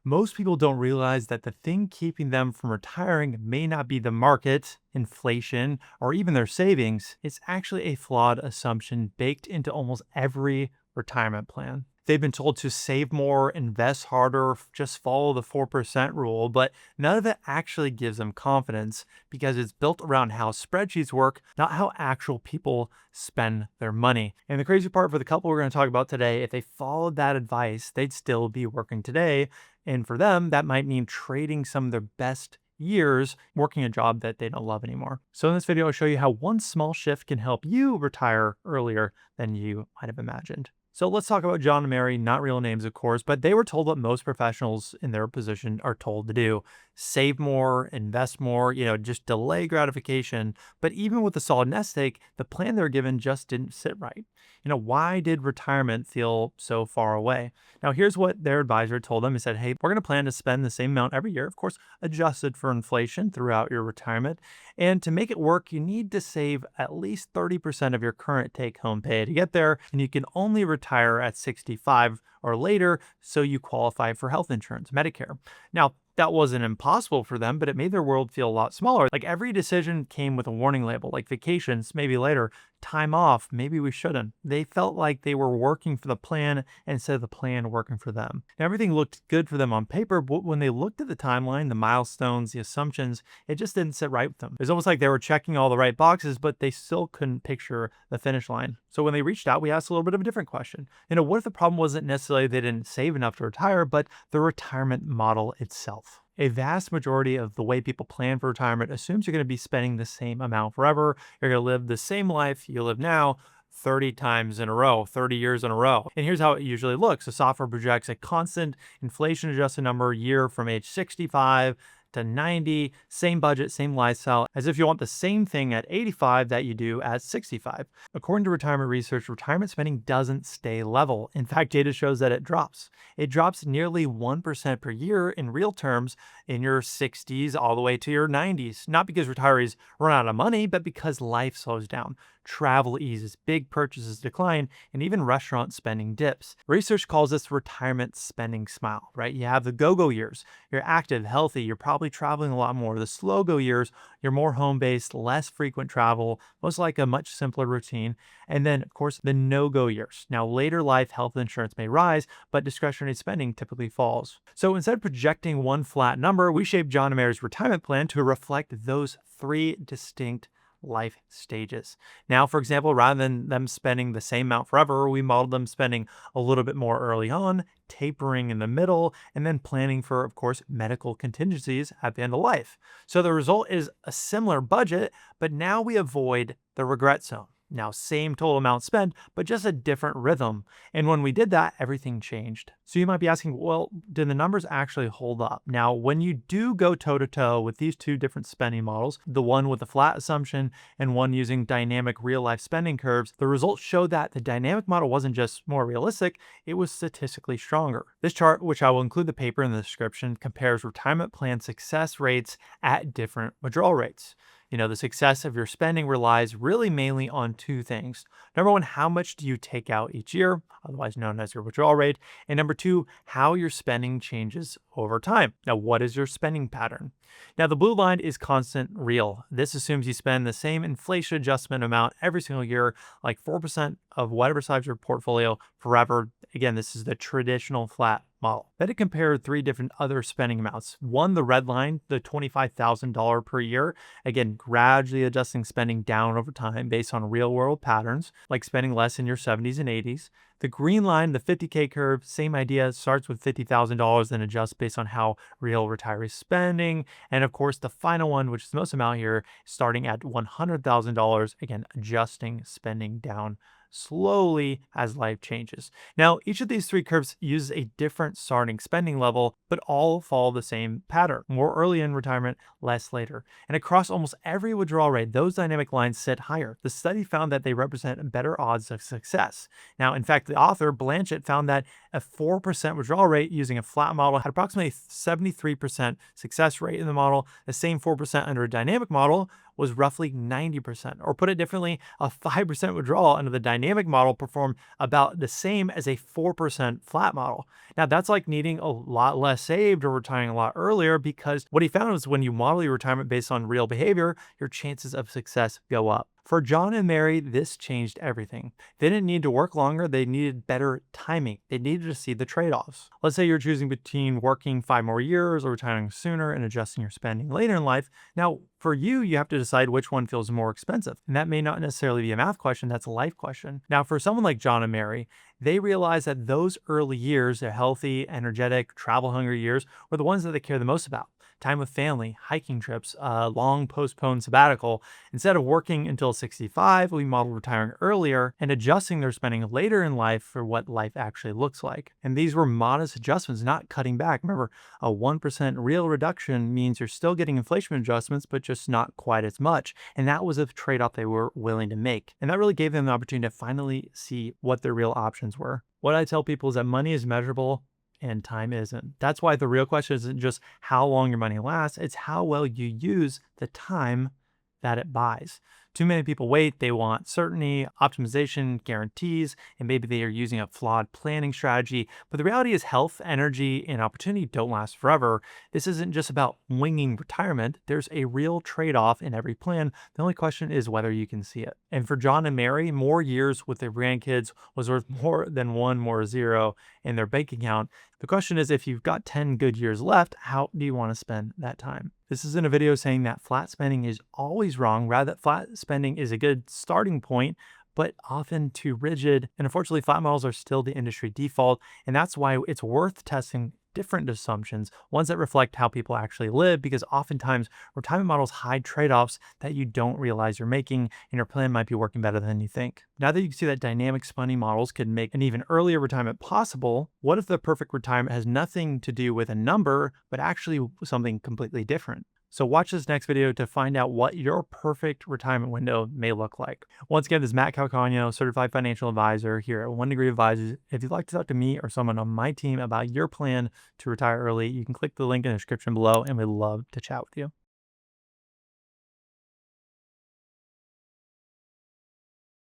Most people don't realize that the thing keeping them from retiring may not be the market, inflation, or even their savings. It's actually a flawed assumption baked into almost every retirement plan. They've been told to save more, invest harder, just follow the 4% rule, but none of it actually gives them confidence because it's built around how spreadsheets work, not how actual people spend their money. And the crazy part for the couple we're going to talk about today, if they followed that advice, they'd still be working today. And for them, that might mean trading some of their best years working a job that they don't love anymore. So in this video, I'll show you how one small shift can help you retire earlier than you might have imagined. So let's talk about John and Mary, not real names, of course, but they were told what most professionals in their position are told to do. Save more, invest more, just delay gratification. But even with a solid nest egg, the plan they were given just didn't sit right. Why did retirement feel so far away? Now, here's what their advisor told them. He said, hey, we're going to plan to spend the same amount every year, of course, adjusted for inflation throughout your retirement. And to make it work, you need to save at least 30% of your current take-home pay to get there, and you can only retire at 65 or later, so you qualify for health insurance, Medicare. Now, that wasn't impossible for them, but it made their world feel a lot smaller. Like every decision came with a warning label, like vacations, maybe later, time off, maybe we shouldn't. They felt like they were working for the plan instead of the plan working for them. Now, everything looked good for them on paper, but when they looked at the timeline, the milestones, the assumptions, it just didn't sit right with them. It was almost like they were checking all the right boxes, but they still couldn't picture the finish line. So when they reached out, we asked a little bit of a different question. What if the problem wasn't necessarily they didn't save enough to retire, but the retirement model itself? A vast majority of the way people plan for retirement assumes you're going to be spending the same amount forever. You're going to live the same life you live now 30 times in a row, 30 years in a row. And here's how it usually looks. The software projects a constant inflation adjusted number year from age 65 to 90, same budget, same lifestyle, as if you want the same thing at 85 that you do at 65. According to retirement research, retirement spending doesn't stay level. In fact, data shows that it drops. It drops nearly 1% per year in real terms in your 60s all the way to your 90s. Not because retirees run out of money, but because life slows down. Travel eases, big purchases decline, and even restaurant spending dips. Research calls this retirement spending smile, right? You have the go-go years. You're active, healthy, you're probably traveling a lot more. The slow-go years, you're more home-based, less frequent travel, most like a much simpler routine. And then, of course, the no-go years. Now, later life health insurance may rise, but discretionary spending typically falls. So instead of projecting one flat number, we shaped John and Mary's retirement plan to reflect those three distinct life stages. Now, for example, rather than them spending the same amount forever, we modeled them spending a little bit more early on, tapering in the middle, and then planning for, of course, medical contingencies at the end of life. So the result is a similar budget, but now we avoid the regret zone. Now, same total amount spent, but just a different rhythm. And when we did that, everything changed. So you might be asking, well, did the numbers actually hold up? Now, when you do go toe to toe with these two different spending models, the one with the flat assumption and one using dynamic real life spending curves, the results show that the dynamic model wasn't just more realistic, it was statistically stronger. This chart, which I will include the paper in the description, compares retirement plan success rates at different withdrawal rates. The success of your spending relies really mainly on two things. Number one, how much do you take out each year, otherwise known as your withdrawal rate? And number two, how your spending changes over time. Now, what is your spending pattern? Now, the blue line is constant real. This assumes you spend the same inflation adjustment amount every single year, like 4% of whatever size your portfolio forever. Again, this is the traditional flat model. Then it compared three different other spending amounts. One, the red line, the $25,000 per year. Again, gradually adjusting spending down over time based on real world patterns, like spending less in your 70s and 80s. The green line, the 50K curve, same idea, starts with $50,000 and adjusts based on how real retirees spending. And of course, the final one, which is the most amount here, starting at $100,000, again, adjusting spending down slowly as life changes. Now, each of these three curves uses a different starting spending level, but all follow the same pattern. More early in retirement, less later. And across almost every withdrawal rate, those dynamic lines sit higher. The study found that they represent better odds of success. Now, in fact, the author, Blanchett, found that a 4% withdrawal rate using a flat model had approximately 73% success rate in the model. The same 4% under a dynamic model was roughly 90%. Or put it differently, a 5% withdrawal under the dynamic model performed about the same as a 4% flat model. Now, that's like needing a lot less saved or retiring a lot earlier, because what he found was when you model your retirement based on real behavior, your chances of success go up. For John and Mary, this changed everything. They didn't need to work longer, they needed better timing. They needed to see the trade offs. Let's say you're choosing between working 5 more years or retiring sooner and adjusting your spending later in life. Now, for you, you have to decide which one feels more expensive. And that may not necessarily be a math question, that's a life question. Now, for someone like John and Mary, they realize that those early years, their healthy, energetic, travel hungry years, were the ones that they care the most about. Time with family, hiking trips, a long postponed sabbatical. Instead of working until 65, we model retiring earlier and adjusting their spending later in life for what life actually looks like. And these were modest adjustments, not cutting back. Remember, a 1% real reduction means you're still getting inflation adjustments, but just not quite as much. And that was a trade off they were willing to make. And that really gave them the opportunity to finally see what their real options were. What I tell people is that money is measurable and time isn't. That's why the real question isn't just how long your money lasts, it's how well you use the time that it buys. Too many people wait. They want certainty, optimization, guarantees, and maybe they are using a flawed planning strategy. But the reality is, health, energy, and opportunity don't last forever. This isn't just about winging retirement. There's a real trade off in every plan. The only question is whether you can see it. And for John and Mary, more years with their grandkids was worth more than one more zero in their bank account. The question is, if you've got 10 good years left, how do you want to spend that time? This isn't a video saying that flat spending is always wrong. Rather, that flat spending is a good starting point, but often too rigid. And unfortunately, flat models are still the industry default. And that's why it's worth testing different assumptions, ones that reflect how people actually live, because oftentimes retirement models hide trade-offs that you don't realize you're making, and your plan might be working better than you think. Now that you can see that dynamic spending models could make an even earlier retirement possible, what if the perfect retirement has nothing to do with a number, but actually something completely different? So watch this next video to find out what your perfect retirement window may look like. Once again, this is Matt Calcagno, certified financial advisor here at 1 Degree Advisors. If you'd like to talk to me or someone on my team about your plan to retire early, you can click the link in the description below, and we'd love to chat with you.